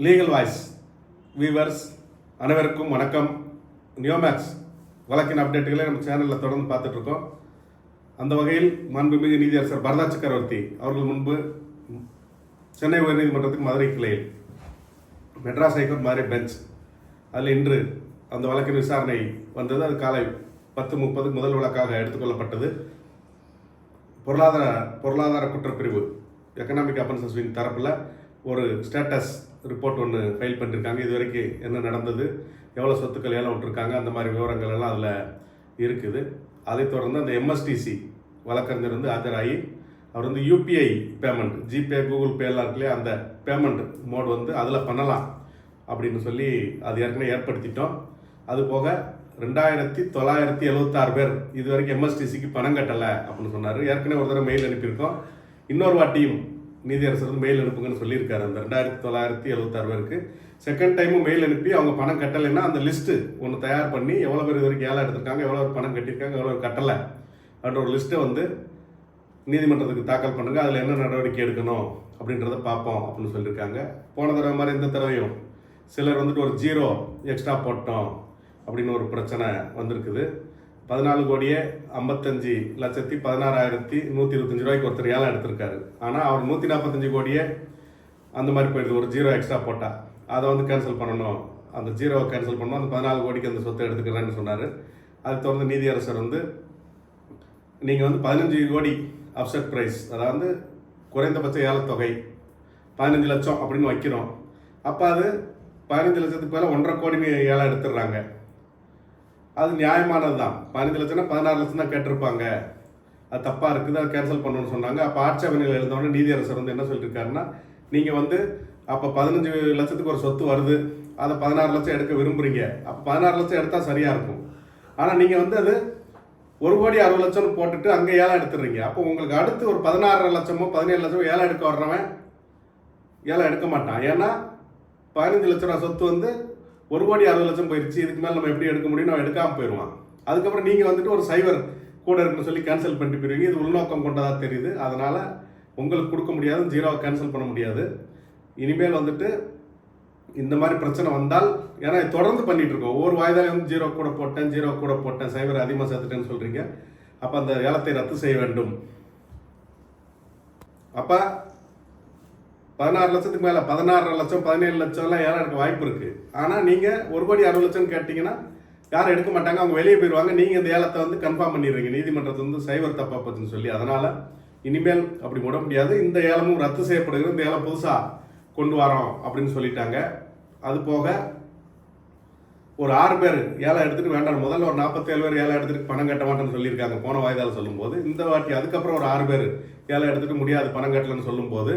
Legal voice viewers அனைவருக்கும் வணக்கம். நியோமேக்ஸ் வழக்கின் அப்டேட்டுகளை நம்ம சேனலில் தொடர்ந்து பார்த்துட்ருக்கோம். அந்த வகையில் மாண்புமிகு நீதியரசர் பரதா சக்கரவர்த்தி அவர்கள் முன்பு சென்னை உயர்நீதிமன்றத்துக்கு மதுரை கிளையில் மெட்ராஸ் ஹைகோர்ட் மதுரை பெஞ்ச் அதில் இன்று அந்த வழக்கின் விசாரணை வந்தது. அது காலை 10:30 முதல் வழக்காக எடுத்துக்கொள்ளப்பட்டது. பொருளாதார குற்றப்பிரிவு எக்கனாமிக் அஃபென்சஸ் விங் தரப்பில் ஒரு ஸ்டேட்டஸ் ரிப்போர்ட் ஒன்று ஃபைல் பண்ணியிருக்காங்க. இது வரைக்கும் என்ன நடந்தது, எவ்வளோ சொத்துக்கள் ஏலம் விட்டுருக்காங்க, அந்த மாதிரி விவரங்கள் எல்லாம் அதில் இருக்குது. அதைத் தொடர்ந்து அந்த எம்எஸ்டிசி வழக்கறிஞர் ஆஜராகி அவர் யூபிஐ பேமெண்ட், ஜிபே, கூகுள் பேலாம் இருக்குல்லையே, அந்த பேமெண்ட் மோட் அதில் பண்ணலாம் அப்படின்னு சொல்லி அது ஏற்கனவே ஏற்படுத்திட்டோம். அது போக 2976 பேர் இது வரைக்கும் எம்எஸ்டிசிக்கு பணம் கட்டலை அப்படின்னு சொன்னார். ஏற்கனவே ஒரு தடவை மெயில் அனுப்பியிருக்கோம். இன்னொரு வாட்டியும் நீதியரசர் மெயில் அனுப்புங்கன்னு சொல்லியிருக்காரு. அந்த 2976 பேருக்கு செகண்ட் டைமும் மெயில் அனுப்பி அவங்க பணம் கட்டலைன்னா அந்த லிஸ்ட்டு ஒன்று தயார் பண்ணி எவ்வளோ பேர் இது வரைக்கும் ஏலம் எடுத்திருக்காங்க, எவ்வளோ பேர் பணம் கட்டியிருக்காங்க, எவ்வளோ பேர் கட்டலை அப்படின்ற ஒரு லிஸ்ட்டை நீதிமன்றத்துக்கு தாக்கல் பண்ணுங்க, அதில் என்ன நடவடிக்கை எடுக்கணும் அப்படின்றத பார்ப்போம் அப்படின்னு சொல்லியிருக்காங்க. போன தடவை மாதிரி இந்த தடவையும் சிலர் ஒரு 0 எக்ஸ்ட்ரா போட்டோம் அப்படின்னு ஒரு பிரச்சனை வந்திருக்குது. 14,55,16,12125 ரூபாய்க்கு ஒருத்தர் ஏலம் எடுத்திருக்காரு. ஆனால் அவர் 145 கோடியே அந்த மாதிரி போயிடுது. ஒரு 0 எக்ஸ்ட்ரா போட்டால் அதை கேன்சல் பண்ணணும், அந்த 0வை கேன்சல் பண்ணணும், அந்த 14 கோடிக்கு அந்த சொத்தை எடுத்துக்கிறேன்னு சொன்னார். அதை தொடர்ந்து நீதியரசர் நீங்கள் 15 கோடி அப்செட் ப்ரைஸ், அதாவது குறைந்தபட்ச ஏலத்தொகை 15 லட்சம் அப்படின்னு வைக்கிறோம். அப்போ அது 15 லட்சத்துக்கு மேலே 1.5 கோடி ஏலம் எடுத்துடுறாங்க. அது நியாயமானது தான். 15 லட்சம்னா 16 லட்சம் தான் கேட்டிருப்பாங்க. அது தப்பாக இருக்குது, அதை கேன்சல் பண்ணணும்னு சொன்னாங்க. அப்போ ஆட்சேபனைகள் எழுந்தோடனே நீதியரசர் என்ன சொல்லியிருக்காருன்னா, நீங்கள் அப்போ 15 லட்சத்துக்கு ஒரு சொத்து வருது, அதை 16 லட்சம் எடுக்க விரும்புகிறீங்க. அப்போ 16 லட்சம் எடுத்தால் சரியாக இருக்கும். ஆனால் நீங்கள் அது 1,60,00,000 போட்டுட்டு அங்கே ஏலம் எடுத்துடுறீங்க. அப்போ உங்களுக்கு அடுத்து ஒரு 16 லட்சமோ 17 லட்சமோ ஏலம் எடுக்க வர்றவன் ஏலம் எடுக்க மாட்டான். ஏன்னா 15 லட்ச ரூபா சொத்து 1,60,00,000 போயிடுச்சு, இதுக்கு மேலே நம்ம எப்படி எடுக்க முடியும், நம்ம எடுக்காமல் போயிடுவான். அதுக்கப்புறம் நீங்கள் ஒரு சைவர் கூட இருக்குன்னு சொல்லி கேன்சல் பண்ணிட்டு போயிருவீங்க. இது உள்நோக்கம் கொண்டதாக தெரியுது. அதனால் உங்களுக்கு கொடுக்க முடியாது, 0வை கேன்சல் பண்ண முடியாது. இனிமேல் இந்த மாதிரி பிரச்சனை வந்தால், ஏன்னா தொடர்ந்து பண்ணிட்டு இருக்கோம், ஒவ்வொரு வாய்தாலையும் 0 கூட போட்டேன், சைவர் அதிகமாக சேர்த்துட்டேன்னு சொல்கிறீங்க. அப்போ அந்த ஏலத்தை ரத்து செய்ய வேண்டும். அப்போ 16 லட்சத்துக்கு மேலே 16 லட்சம் 17 லட்சம்லாம் ஏலம் எடுக்க வாய்ப்பு இருக்குது. ஆனால் நீங்கள் 1,60,00,000 கேட்டிங்கன்னா யாரும் எடுக்க மாட்டாங்க, அவங்க வெளியே போயிடுவாங்க. நீங்கள் இந்த ஏலத்தை கன்ஃபார்ம் பண்ணிடுறீங்க, நீதிமன்றத்தை சைவர் தப்பா பத்துன்னு சொல்லி. அதனால் இனிமேல் அப்படி விட முடியாது. இந்த ஏலமும் ரத்து செய்யப்படுகிறது. இந்த ஏலம் புதுசாக கொண்டு வரோம் அப்படின்னு சொல்லிட்டாங்க. அது போக ஒரு 6 பேர் ஏலம் எடுத்துகிட்டு வேண்டாம், முதல்ல ஒரு 47 பேர் ஏலம் எடுத்துகிட்டு பணம் கட்ட மாட்டேன்னு சொல்லியிருக்காங்க போன வாய்தால் சொல்லும்போது. இந்த வாட்டி அதுக்கப்புறம் ஒரு 6 பேர் ஏலம் எடுத்துகிட்டு முடியாது, பணம் கட்டலன்னு சொல்லும்போது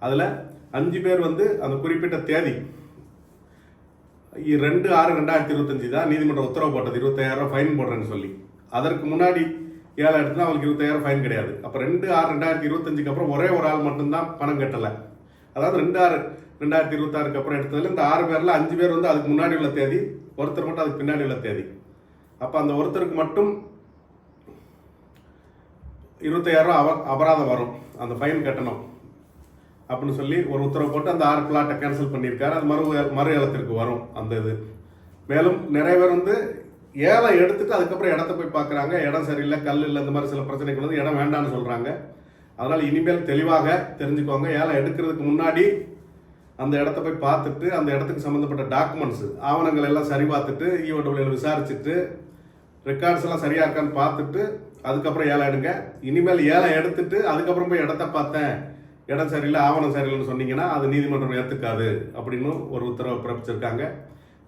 அதில் 5 பேர் அந்த குறிப்பிட்ட தேதி 2/6/2025 தான் நீதிமன்றம் உத்தரவு போட்டது, 25,000 ஃபைன் போடுறேன்னு சொல்லி. அதற்கு முன்னாடி ஏலம் எடுத்துனா அவங்களுக்கு 25,000 ஃபைன் கிடையாது. அப்போ 2/6/2025 அப்புறம் ஒரே ஒரு ஆள் மட்டும்தான் பணம் கட்டலை. அதாவது 2/6/2026 அப்புறம் எடுத்ததில் இந்த 6 பேரில் 5 பேர் அதுக்கு முன்னாடி உள்ள தேதி, ஒருத்தர் மட்டும் அதுக்கு பின்னாடி உள்ள தேதி. அப்போ அந்த ஒருத்தருக்கு மட்டும் 25,000 அபராதம் வரும், அந்த ஃபைன் கட்டணும் அப்படின்னு சொல்லி ஒரு உத்தரவு போட்டு அந்த 6 பிளாட்டை கேன்சல் பண்ணியிருக்காரு. அது மறு ஏலத்திற்கு வரும் அந்த இது. மேலும் நிறைய பேர் ஏலம் எடுத்துட்டு அதுக்கப்புறம் இடத்த போய் பார்க்குறாங்க, இடம் சரியில்லை, கல் இல்லை, இந்த மாதிரி சில பிரச்சனைகள் இடம் வேண்டாம்னு சொல்கிறாங்க. அதனால் இனிமேல் தெளிவாக தெரிஞ்சுக்கோங்க, ஏலம் எடுக்கிறதுக்கு முன்னாடி அந்த இடத்த போய் பார்த்துட்டு அந்த இடத்துக்கு சம்மந்தப்பட்ட டாக்குமெண்ட்ஸ் ஆவணங்கள் எல்லாம் சரி பார்த்துட்டு EOWL விசாரிச்சுட்டு ரெக்கார்ட்ஸ் எல்லாம் சரியாக இருக்கான்னு பார்த்துட்டு அதுக்கப்புறம் ஏலம் எடுங்க. இனிமேல் ஏலம் எடுத்துட்டு அதுக்கப்புறம் போய் இடத்த பார்த்தேன், இடம் சரியில்லை, ஆவணம் சரியில்லைன்னு சொன்னீங்கன்னா அது நீதிமன்றம் ஏற்றுக்காது அப்படின்னு ஒரு உத்தரவை பிறப்பிச்சிருக்காங்க.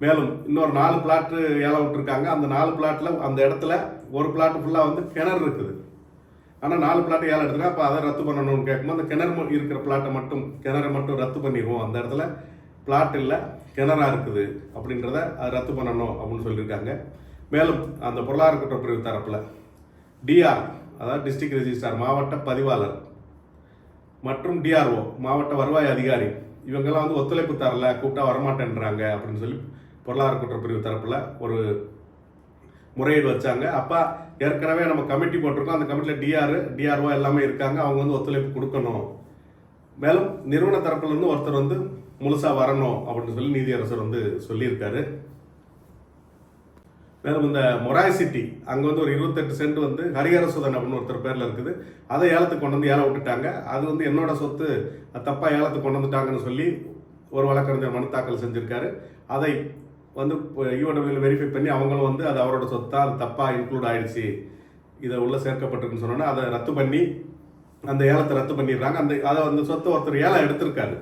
மேலும் இன்னொரு 4 பிளாட்டு ஏலம் விட்டுருக்காங்க. அந்த 4 பிளாட்டில் அந்த இடத்துல ஒரு பிளாட்டு ஃபுல்லாக கிணறு இருக்குது. ஆனால் 4 பிளாட்டு ஏலம் எடுத்துருக்காங்க. அப்போ அதை ரத்து பண்ணணும்னு கேட்கும்போது அந்த கிணறு இருக்கிற பிளாட்டை மட்டும் ரத்து பண்ணிடுவோம், அந்த இடத்துல பிளாட் இல்லை கிணறா இருக்குது அப்படின்றத அதை ரத்து பண்ணணும் அப்படின்னு சொல்லியிருக்காங்க. மேலும் அந்த பொருளாதார குற்றப்பிரிவு தரப்பில் DR, அதாவது டிஸ்ட்ரிக்ட் ரெஜிஸ்ட்ரார், மாவட்ட பதிவாளர் மற்றும் DRO, மாவட்ட வருவாய் அதிகாரி, இவங்கெல்லாம் ஒத்துழைப்பு தரல, கூப்பிட்டா வரமாட்டேன்றாங்க அப்படின்னு சொல்லி பொருளாதார குற்றப்பிரிவு தரப்பில் ஒரு முறையீடு வச்சாங்க. அப்போ ஏற்கனவே நம்ம கமிட்டி போட்டிருக்கோம், அந்த கமிட்டியில் DRO எல்லாமே இருக்காங்க, அவங்க ஒத்துழைப்பு கொடுக்கணும் மேலும் நிறுவன தரப்புலேருந்து ஒருத்தர் வந்து முழுசாக வரணும் அப்படின்னு சொல்லி நீதியரசர் வந்து சொல்லியிருக்காரு. மேலும் இந்த மொராய் சிட்டி அங்கே வந்து ஒரு 28 சென்ட் வந்து ஹரிஹரசுதன் அப்படின்னு ஒருத்தர் பேரில் இருக்குது. அதை ஏலத்துக்கு கொண்டு வந்து ஏலம் விட்டுட்டாங்க. அது வந்து என்னோட சொத்து, தப்பாக ஏலத்துக்கு கொண்டு வந்துட்டாங்கன்னு சொல்லி ஒரு வழக்கறிஞர் மனு தாக்கல் செஞ்சுருக்காரு. அதை வந்து யூடபிள்யூவில் வெரிஃபை பண்ணி அவங்களும் வந்து அது அவரோட சொத்தாக அது தப்பாக இன்க்ளூட் ஆகிடுச்சு, இதை உள்ளே சேர்க்கப்பட்டிருக்குன்னு சொன்னோன்னா அதை ரத்து பண்ணி அந்த ஏலத்தை ரத்து பண்ணிடுறாங்க. அந்த சொத்தை ஒருத்தர் ஏலம் எடுத்திருக்காரு.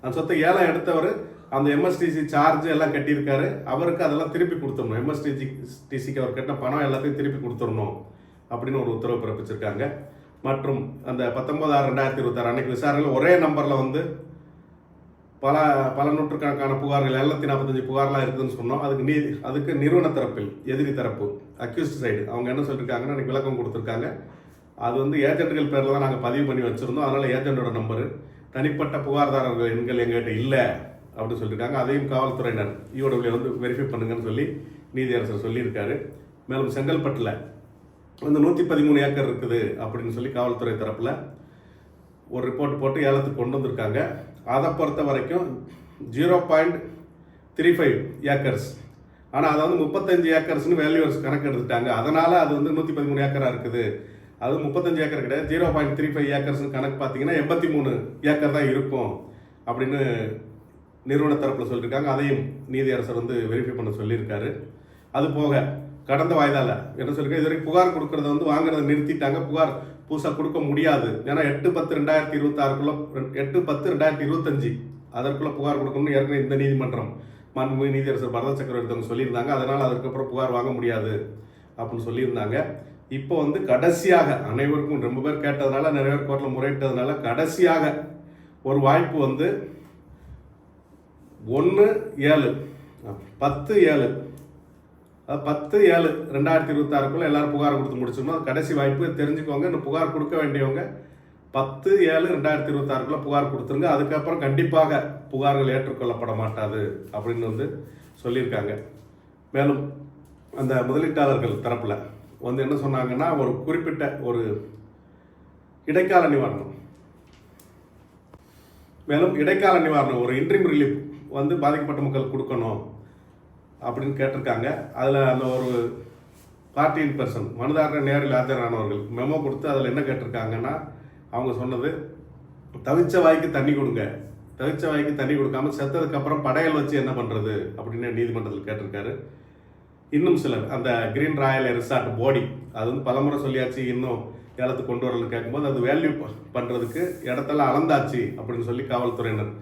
அந்த சொத்தை ஏலம் எடுத்தவர் அந்த எம்எஸ்டிசி சார்ஜ் எல்லாம் கட்டியிருக்காரு. அவருக்கு அதெல்லாம் திருப்பி கொடுத்துடணும். எம்எஸ்டிசிக்கு அவர் கட்டின பணம் எல்லாத்தையும் திருப்பி கொடுத்துடணும் அப்படின்னு ஒரு உத்தரவு பிறப்பிச்சிருக்காங்க. மற்றும் அந்த 19/6/2026 அன்னைக்கு விசாரணையில் ஒரே நம்பரில் வந்து பல நூற்றுக்கணக்கான புகார்கள் 745 புகார்லாம் இருக்குதுன்னு சொன்னோம். அதுக்கு நிறுவன தரப்பில் எதிரி தரப்பு அக்யூஸ்ட் சைடு அவங்க என்ன சொல்லியிருக்காங்கன்னா அன்றைக்கி விளக்கம் கொடுத்துருக்காங்க. அது வந்து ஏஜென்ட்டுகள் பேரில் தான் நாங்கள் பதிவு பண்ணி வச்சுருந்தோம். அதனால் ஏஜென்ட்டோட நம்பரு, தனிப்பட்ட புகார்தாரர்கள் எண்கள் எங்கள்கிட்ட இல்லை அப்படின்னு சொல்லியிருக்காங்க. அதையும் காவல்துறையினர் யூடபிள்யூ வந்து வெரிஃபை பண்ணுங்கன்னு சொல்லி நீதியரசர் சொல்லியிருக்காரு. மேலும் செங்கல்பட்டில் வந்து 113 ஏக்கர் இருக்குது அப்படின்னு சொல்லி காவல்துறை தரப்பில் ஒரு ரிப்போர்ட் போட்டு ஏலத்துக்கு கொண்டு வந்திருக்காங்க. அதை பொறுத்த வரைக்கும் 0.35 ஏக்கர்ஸ், ஆனால் அதை வந்து 35 ஏக்கர்ஸ்னு வேல்யூவர்ஸ் கணக்கு எடுத்துட்டாங்க. அதனால் அது வந்து 113 ஏக்கராக இருக்குது. அது 35 ஏக்கர் கிடையாது, 0.35 ஏக்கர்ஸ்னு கணக்கு பார்த்தீங்கன்னா 83 ஏக்கர் தான் இருக்கும் அப்படின்னு நிறுவன தரப்பில் சொல்லியிருக்காங்க. அதையும் நீதியரசர் வந்து வெரிஃபை பண்ண சொல்லியிருக்காரு. அது போக கடந்த வாய்தால என்ன சொல்லியிருக்காங்க, இது வரைக்கும் புகார் கொடுக்கறத வந்து வாங்குறத நிறுத்திட்டாங்க. புகார் புதுசாக கொடுக்க முடியாது. ஏன்னா 8/10/2026 8/10/2025 அதற்குள்ள புகார் கொடுக்கணும்னு ஏற்கனவே இந்த நீதிமன்றம் மாண்புமிகு நீதியரசர் பரத சக்கரவர்த்தி அவங்க சொல்லியிருந்தாங்க. அதனால் அதுக்கப்புறம் புகார் வாங்க முடியாது அப்படின்னு சொல்லியிருந்தாங்க. இப்போ வந்து கடைசியாக அனைவருக்கும் ரொம்ப பேர் கேட்டதுனால, நிறைய பேர் கோர்ட்டில் முறையிட்டதுனால கடைசியாக ஒரு வாய்ப்பு வந்து 1/7 10/7 10/7/2026 எல்லாரும் புகார் கொடுத்து முடிச்சிடணும். அது கடைசி வாய்ப்பு, தெரிஞ்சுக்கோங்க. இன்னும் புகார் கொடுக்க வேண்டியவங்க 10/7/2026 புகார் கொடுத்துருங்க. அதுக்கப்புறம் கண்டிப்பாக புகார்கள் ஏற்றுக்கொள்ளப்பட மாட்டாது அப்படின்னு வந்து சொல்லியிருக்காங்க. மேலும் அந்த முதலீட்டாளர்கள் தரப்பில் வந்து என்ன சொன்னாங்கன்னா, ஒரு குறிப்பிட்ட ஒரு இடைக்கால நிவாரணம், மேலும் இடைக்கால நிவாரணம் ஒரு இன்ட்ரீம் ரிலீஃப் வந்து பாதிக்கப்பட்ட மக்கள் கொடுக்கணும் அப்படின்னு கேட்டிருக்காங்க. அதில் அந்த ஒரு பார்ட்டி இன் பர்சன் மனுதாரர் நேரில் ஆஜரானவர்கள் மெமோ கொடுத்து அதில் என்ன கேட்டிருக்காங்கன்னா, அவங்க சொன்னது தவிச்ச வாய்க்கு தண்ணி கொடுங்க, தவிச்ச வாய்க்கு தண்ணி கொடுக்காம செத்ததுக்கப்புறம் படையல் வச்சு என்ன பண்ணுறது அப்படின்னு நீதிமன்றத்தில் கேட்டிருக்காரு. இன்னும் சிலர் அந்த கிரீன் ராயல் ரிசார்ட் போடி அது வந்து பலமுறை சொல்லியாச்சு, இன்னும் ஏலத்துக்கு கொண்டு வரலன்னு கேட்கும்போது அது வேல்யூ பண்ணுறதுக்கு இடத்தெல்லாம் அளந்தாச்சு அப்படின்னு சொல்லி காவல்துறையினர்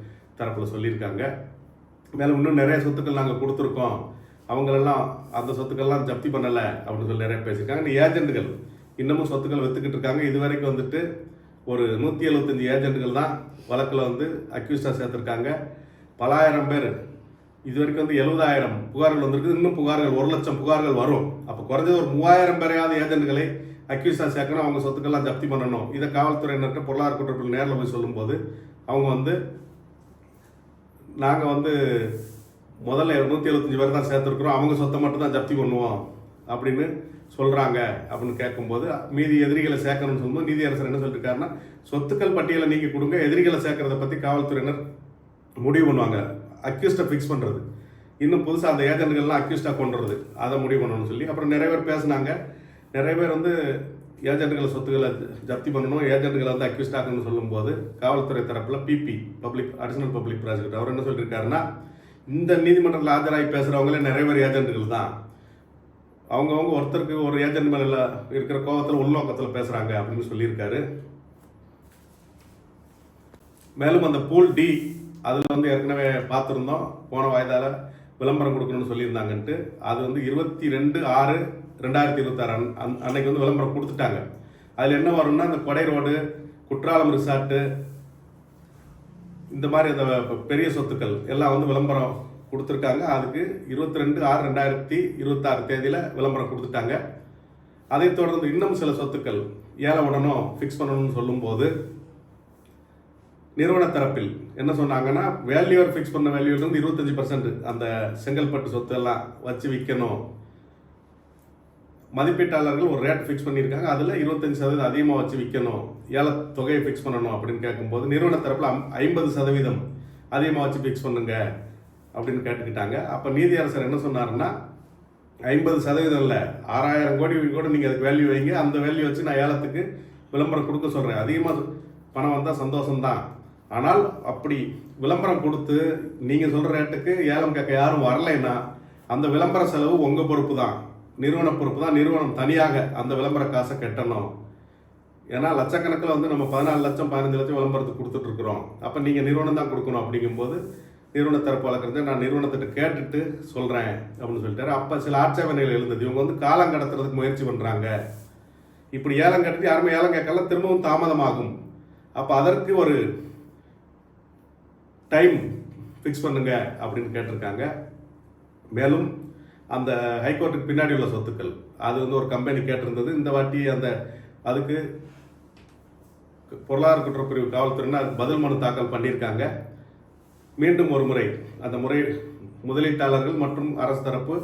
தரப்பில் சொல்லியிருக்காங்க. மேலும் இன்னும் நிறைய சொத்துக்கள் நாங்கள் கொடுத்துருக்கோம், அவங்களெல்லாம் அந்த சொத்துக்கள்லாம் ஜப்தி பண்ணலை அப்படின்னு சொல்லி நிறைய பேசியிருக்காங்க. இந்த ஏஜென்ட்டுகள் இன்னமும் சொத்துக்கள் விற்றுக்கிட்டு இருக்காங்க. இது வரைக்கும் வந்துட்டு ஒரு 175 ஏஜென்ட்டுகள் தான் வழக்கில் வந்து அக்யூஸ்டாக சேர்த்துருக்காங்க. பல ஆயிரம் பேர் இது வரைக்கும் வந்து 70,000 புகார்கள் வந்திருக்கு. இன்னும் புகார்கள் 1,00,000 புகார்கள் வரும். அப்போ குறைஞ்சது ஒரு 3,000 பேரையாவது ஏஜென்ட்டுகளை அக்யூஸ்டாக சேர்க்கணும், அவங்க சொத்துக்கள்லாம் ஜப்தி பண்ணணும். இதை காவல்துறையினர்கிட்ட பொருளாதார குற்றப்பில் நேரில் போய் சொல்லும்போது அவங்க வந்து நாங்கள் வந்து முதல்ல 175 பேர் தான் சேர்த்துருக்குறோம், அவங்க சொத்தை மட்டும் தான் ஜப்தி பண்ணுவோம் அப்படின்னு சொல்கிறாங்க அப்படின்னு கேட்கும்போது, மீதி எதிரிகளை சேர்க்கணும்னு சொல்லும்போது நீதியரசர் என்ன சொல்லியிருக்காருன்னா, சொத்துக்கள் பட்டியலை நீங்கள் கொடுங்க, எதிரிகளை சேர்க்கறதை பற்றி காவல்துறையினர் முடிவு பண்ணுவாங்க. அக்யூஸ்டை ஃபிக்ஸ் பண்ணுறது, இன்னும் புதுசாக அந்த ஏஜென்ட்கள்லாம் அக்யூஸ்டாக கொண்டுறது, அதை முடிவு பண்ணணும்னு சொல்லி அப்புறம் நிறைய பேர் பேசுனாங்க. நிறைய பேர் வந்து ஏஜென்ட்டுகளை சொத்துக்களை ஜப்தி பண்ணணும், ஏஜென்ட்டுகளை வந்து அக்யூஸ்ட் ஆகணும்னு சொல்லும்போது காவல்துறை தரப்பில் பிபி அடிஷனல் பப்ளிக் ப்ராசிக்யூட்டர் அவர் என்ன சொல்லியிருக்காருன்னா, இந்த நீதிமன்றத்தில் ஆஜராகி பேசுகிறவங்களே நிறைய பேர் ஏஜென்ட்டுகள் தான், அவங்கவுங்க ஒருத்தருக்கு ஒரு ஏஜென்ட் மேலே இருக்கிற கோபத்தில் உள்நோக்கத்தில் பேசுகிறாங்க அப்படின்னு சொல்லியிருக்காரு. மேலும் அந்த பூல் டி அதில் வந்து ஏற்கனவே பார்த்துருந்தோம், போன வாய்தால விளம்பரம் கொடுக்கணும்னு சொல்லியிருந்தாங்கன்ட்டு. அது வந்து 22/6/2026 அன்னைக்கு வந்து விளம்பரம் கொடுத்துட்டாங்க. அதில் என்ன வரும்னா, இந்த கொடை ரோடு, குற்றாலம் ரிசார்ட்டு, இந்த மாதிரி அந்த பெரிய சொத்துக்கள் எல்லாம் வந்து விளம்பரம் கொடுத்துருக்காங்க. அதுக்கு 22/6/2026 தேதியில் விளம்பரம் கொடுத்துட்டாங்க. அதைத் தொடர்ந்து இன்னும் சில சொத்துக்கள் ஏலம் விடணும், ஃபிக்ஸ் பண்ணணும்னு சொல்லும்போது நிறுவன தரப்பில் என்ன சொன்னாங்கன்னா, வேல்யூவர் ஃபிக்ஸ் பண்ண வேல்யூலேருந்து 25% அந்த செங்கல்பட்டு சொத்து எல்லாம் வச்சு விற்கணும், மதிப்பீட்டாளர்கள் ஒரு ரேட் ஃபிக்ஸ் பண்ணியிருக்காங்க. அதில் 25% அதிகமாக வச்சு விற்கணும், ஏல தொகையை ஃபிக்ஸ் பண்ணணும் அப்படின்னு கேட்கும்போது நிறுவன தரப்பில் 50% அதிகமாக வச்சு ஃபிக்ஸ் பண்ணுங்க அப்படின்னு கேட்டுக்கிட்டாங்க. அப்போ நீதியரசர் என்ன சொன்னாருன்னா, 50% இல்லை, 6000 கோடி கூட நீங்கள் அதுக்கு வேல்யூ வைங்க, அந்த வேல்யூ வச்சு நான் ஏலத்துக்கு விளம்பரம் கொடுக்க சொல்கிறேன். அதிகமாக பணம் வந்தால் சந்தோஷம்தான், ஆனால் அப்படி விளம்பரம் கொடுத்து நீங்கள் சொல்கிற ரேட்டுக்கு ஏலம் கேட்க யாரும் வரலைன்னா அந்த விளம்பர செலவு உங்கள் பொறுப்பு தான், நிறுவன பொறுப்பு தான். நிறுவனம் தனியாக அந்த விளம்பர காசை கட்டணும். ஏன்னா லட்சக்கணக்கில் வந்து நம்ம 14 லட்சம் 15 லட்சம் விளம்பரத்துக்கு கொடுத்துட்ருக்குறோம். அப்போ நீங்கள் நிறுவனம் தான் கொடுக்கணும். அப்படிங்கும்போது நிறுவன தரப்பு வழக்கறிஞர் நான் நிறுவனத்திட்ட கேட்டுட்டு சொல்கிறேன் அப்படின்னு சொல்லிட்டாரு. அப்போ சில ஆட்சேபனைகள் எழுந்தது. இவங்க வந்து காலம் கடத்துறதுக்கு முயற்சி பண்ணுறாங்க, இப்படி ஏலம் கட்டிட்டு யாருமே ஏலம் கேட்கலாம், திரும்பவும் தாமதமாகும். அப்போ அதற்கு ஒரு டைம் ஃபிக்ஸ் பண்ணுங்க அப்படின்னு கேட்டிருக்காங்க. மேலும் அந்த ஹைகோர்ட்டுக்கு பின்னாடி உள்ள சொத்துக்கள் அது வந்து ஒரு கம்பெனி கேட்டிருந்தது. இந்த வாட்டி அந்த அதுக்கு பொருளாதார குற்றப்பிரிவு காவல்துறையினர் அதுக்கு பதில் மனு தாக்கல் பண்ணியிருக்காங்க. மீண்டும் ஒரு முறை அந்த முறை முதலீட்டாளர்கள் மற்றும் அரசு தரப்பு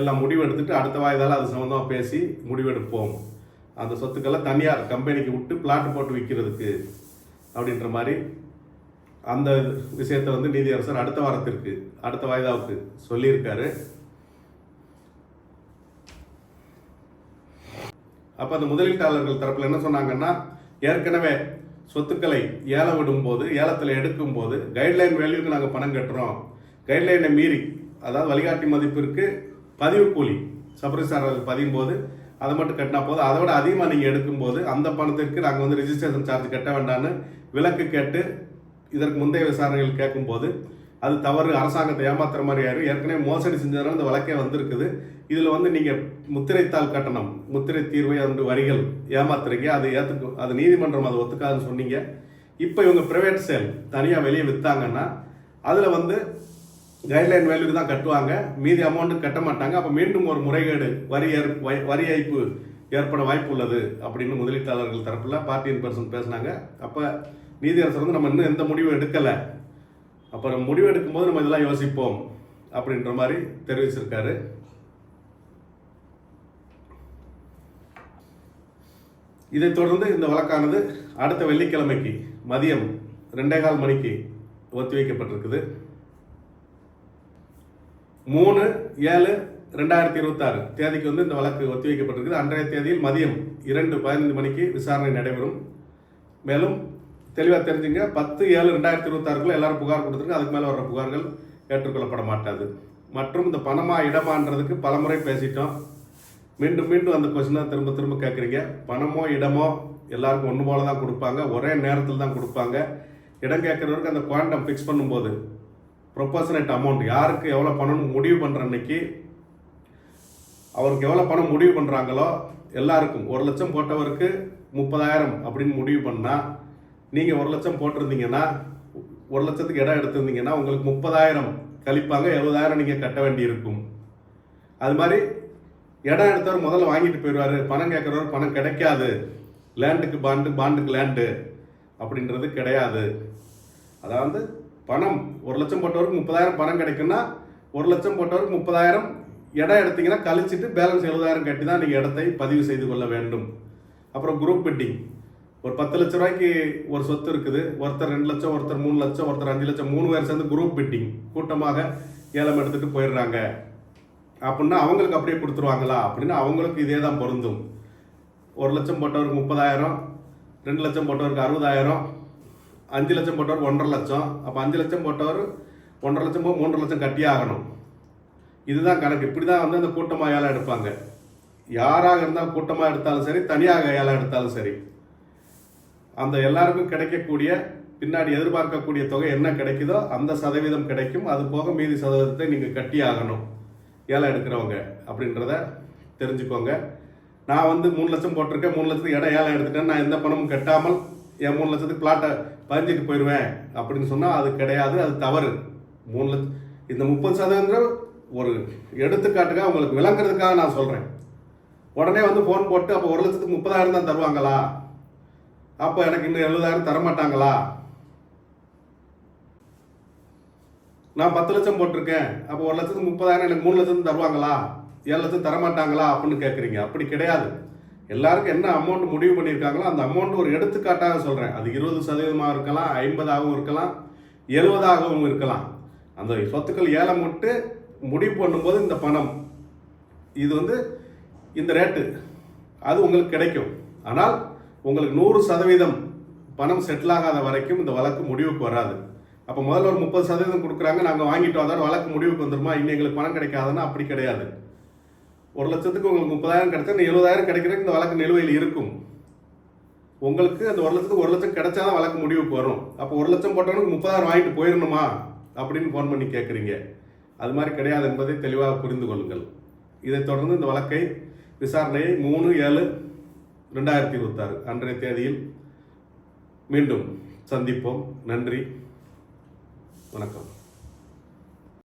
எல்லாம் முடிவெடுத்துட்டு அடுத்த வாய்தால அது சம்மந்தமாக பேசி முடிவெடுப்போம், அந்த சொத்துக்களை தனியார் கம்பெனிக்கு விட்டு பிளாட் போட்டு விற்கிறதுக்கு அப்படின்ற மாதிரி அந்த விஷயத்தை வந்து நீதியரசர் அடுத்த வாய்தாவுக்கு சொல்லியிருக்காரு. அப்போ அந்த முதலீட்டாளர்கள் தரப்பில் என்ன சொன்னாங்கன்னா, ஏற்கனவே சொத்துக்களை ஏலம் விடும்போது ஏலத்தில் எடுக்கும்போது கைட்லைன் வேல்யூக்கு நாங்கள் பணம் கட்டுறோம், கைட்லைனை மீறி அதாவது வழிகாட்டி மதிப்பிற்கு பதிவு கூலி சப்ரிஜிஸ்ட்ராருக்கு பதியும் போது அதை மட்டும் கட்டினா போதும், அதை விட அதிகமாக நீங்கள் எடுக்கும்போது அந்த பணத்திற்கு நாங்கள் வந்து ரிஜிஸ்ட்ரேஷன் சார்ஜ் கட்ட வேண்டாம்னு விலக்கு கேட்டு இதற்கு முந்தைய விசாரணைகள் கேட்கும்போது அது தவறு, அரசாங்கத்தை ஏமாத்துற மாதிரி ஆயிரும், ஏற்கனவே மோசடி செஞ்சதுனால இந்த வழக்கே வந்திருக்குது, இதில் வந்து நீங்கள் முத்திரைத்தாள் கட்டணம், முத்திரை தீர்வை அந்த வரிகள் ஏமாத்துறீங்க, அது நீதிமன்றம் அதை ஒத்துக்காதுன்னு சொன்னீங்க. இப்போ இவங்க ப்ரைவேட் சேல் தனியாக வெளியே விற்றாங்கன்னா அதில் வந்து கைட்லைன் வேல்யூக்கு தான் கட்டுவாங்க, மீதி அமௌண்ட்டு கட்ட மாட்டாங்க. அப்போ மீண்டும் ஒரு முறைகேடு வரி ஏய்ப்பு ஏற்பட வாய்ப்பு உள்ளது அப்படின்னு முதலீட்டாளர்கள் தரப்பில் பார்ட்டியின் பர்சன் பேசினாங்க. அப்போ நீதியரசர் வந்து நம்ம இன்னும் எந்த முடிவும் எடுக்கலை, அப்புறம் முடிவு எடுக்கும்போது நம்ம இதெல்லாம் யோசிப்போம் அப்படின்ற மாதிரி தெரிவிச்சிருக்காரு. இதைத் தொடர்ந்து இந்த வழக்கானது அடுத்த வெள்ளிக்கிழமைக்கு மதியம் 2:15 மணிக்கு ஒத்திவைக்கப்பட்டிருக்குது. 3/7/2026 தேதிக்கு வந்து இந்த வழக்கு ஒத்திவைக்கப்பட்டிருக்குது. அன்றைய தேதியில் மதியம் 2:15 மணிக்கு விசாரணை நடைபெறும். மேலும் தெளிவாக தெரிஞ்சுங்க, 10/7/2026 எல்லாரும் புகார் கொடுத்துருங்க, அதுக்கு மேலே வர்ற புகார்கள் ஏற்றுக்கொள்ளப்பட மாட்டாது. மற்றும் இந்த பணமா இடமான்றதுக்கு பலமுறை பேசிட்டோம், மீண்டும் மீண்டும் அந்த கொஸ்டினை திரும்ப திரும்ப கேட்குறீங்க. பணமோ இடமோ எல்லாருக்கும் ஒன்று போல தான் கொடுப்பாங்க, ஒரே நேரத்தில் தான் கொடுப்பாங்க. இடம் கேட்குறவருக்கு அந்த குவாண்டம் ஃபிக்ஸ் பண்ணும்போது ப்ரொபோஷனேட் அமௌண்ட் யாருக்கு எவ்வளோ பணம் முடிவு பண்ணுற அன்னைக்கு அவருக்கு எவ்வளோ பணம் முடிவு பண்ணுறாங்களோ எல்லாருக்கும் 1 லட்சம் போட்டவருக்கு 30,000 அப்படின்னு முடிவு பண்ணால், நீங்கள் 1 லட்சம் போட்டிருந்தீங்கன்னா 1 லட்சத்துக்கு இடம் எடுத்திருந்தீங்கன்னா உங்களுக்கு 30,000 கழிப்பாங்க, 70,000 நீங்கள் கட்ட வேண்டி இருக்கும். அது மாதிரி இடம் எடுத்தவர் முதல்ல வாங்கிட்டு போயிடுவார், பணம் கேட்குறவர் பணம் கிடைக்காது, லேண்டுக்கு பாண்டுக்கு லேண்டு அப்படின்றது கிடையாது. அதாவது பணம் 1 லட்சம் போட்டவருக்கு 30,000 பணம் கிடைக்குன்னா 1 லட்சம் போட்டவருக்கு 30,000 இடம் எடுத்தீங்கன்னா கழிச்சிட்டு பேலன்ஸ் 70,000 கட்டி தான் நீங்கள் இடத்தை பதிவு செய்து கொள்ள வேண்டும். அப்புறம் குரூப் பிட்டிங், ஒரு 10 லட்ச ரூபாய்க்கு ஒரு சொத்து இருக்குது, ஒருத்தர் 2 லட்சம், ஒருத்தர் 3 லட்சம், ஒருத்தர் 5 லட்சம், 3 பேர் சேர்ந்து குரூப் பிட்டிங் கூட்டமாக ஏலம் எடுத்துட்டு போயிடுறாங்க அப்படின்னா அவங்களுக்கு அப்படியே கொடுத்துருவாங்களா அப்படின்னா அவங்களுக்கு இதே தான் பொருந்தும். 1 லட்சம் போட்டவருக்கு 30,000, 2 லட்சம் போட்டவருக்கு 60,000, 5 லட்சம் போட்டவருக்கு 1.5 லட்சம். அப்போ 5 லட்சம் போட்டவர் 1.5 லட்சம் 3 லட்சம் கட்டியே ஆகணும். இதுதான் கணக்கு. இப்படி தான் வந்து அந்த கூட்டமாக ஏலம் எடுப்பாங்க. யாராக இருந்தால் கூட்டமாக எடுத்தாலும் சரி, தனியாக ஏலம் எடுத்தாலும் சரி, அந்த எல்லாருக்கும் கிடைக்கக்கூடிய பின்னாடி எதிர்பார்க்கக்கூடிய தொகை என்ன கிடைக்குதோ அந்த சதவீதம் கிடைக்கும். அது போக மீதி சதவீதத்தை நீங்கள் கட்டி ஆகணும் ஏலம் எடுக்கிறவங்க அப்படின்றத தெரிஞ்சுக்கோங்க. நான் வந்து 3 லட்சம் போட்டிருக்கேன், 3 லட்சத்துக்கு இடம் ஏலம் எடுத்துட்டேன், நான் எந்த பணமும் கட்டாமல் என் 3 லட்சத்துக்கு பிளாட்டை பதிஞ்சிட்டு போயிடுவேன் அப்படின்னு சொன்னால் அது கிடையாது, அது தவறு. 3 லட்சம் இந்த 30% ஒரு எடுத்துக்காட்டுக்காக உங்களுக்கு விளங்குறதுக்காக நான் சொல்கிறேன். உடனே வந்து ஃபோன் போட்டு அப்போ 1 லட்சத்துக்கு 30,000 தான் தருவாங்களா, அப்போ எனக்கு இன்னும் 70,000 தரமாட்டாங்களா, நான் 10 லட்சம் போட்டிருக்கேன் அப்போ 1 லட்சத்துக்கு 30,000 எனக்கு 3 லட்சம் தருவாங்களா, 7 லட்சம் தரமாட்டாங்களா அப்படின்னு கேட்குறீங்க. அப்படி கிடையாது. எல்லாருக்கும் என்ன அமௌண்ட் முடிவு பண்ணியிருக்காங்களோ அந்த அமௌண்ட் ஒரு எடுத்துக்காட்டாக சொல்கிறேன். அது 20% இருக்கலாம், 50ஆகவும் இருக்கலாம், 70ஆகவும் இருக்கலாம். அந்த சொத்துக்கள் ஏலம் விட்டு முடிவு பண்ணும்போது இந்த பணம் இது வந்து இந்த ரேட்டு அது உங்களுக்கு கிடைக்கும். ஆனால் உங்களுக்கு 100% பணம் செட்டில் ஆகாத வரைக்கும் இந்த வழக்கு முடிவுக்கு வராது. அப்போ முதல்ல ஒரு 30% கொடுக்குறாங்க, நாங்கள் வாங்கிட்டோம், அதாவது வழக்கு முடிவுக்கு வந்துருமா, இன்னும் எங்களுக்கு பணம் கிடைக்காதுன்னா அப்படி கிடையாது. 1 லட்சத்துக்கு உங்களுக்கு 30,000 கிடைச்சா 70,000 கிடைக்கிறதுக்கு இந்த வழக்கு நிலுவையில் இருக்கும். உங்களுக்கு அந்த 1 லட்சத்துக்கு 1 லட்சம் கிடைச்சாதான் வழக்கு முடிவுக்கு வரும். அப்போ 1 லட்சம் போட்டவனுக்கு 30,000 வாங்கிட்டு போயிடணுமா அப்படின்னு ஃபோன் பண்ணி கேட்குறீங்க. அது மாதிரி கிடையாது என்பதை தெளிவாக புரிந்து கொள்ளுங்கள். இதைத் தொடர்ந்து இந்த வழக்கை விசாரணையை 3/7/2026 அன்றைய தேதியில் மீண்டும் சந்திப்போம். நன்றி, வணக்கம்.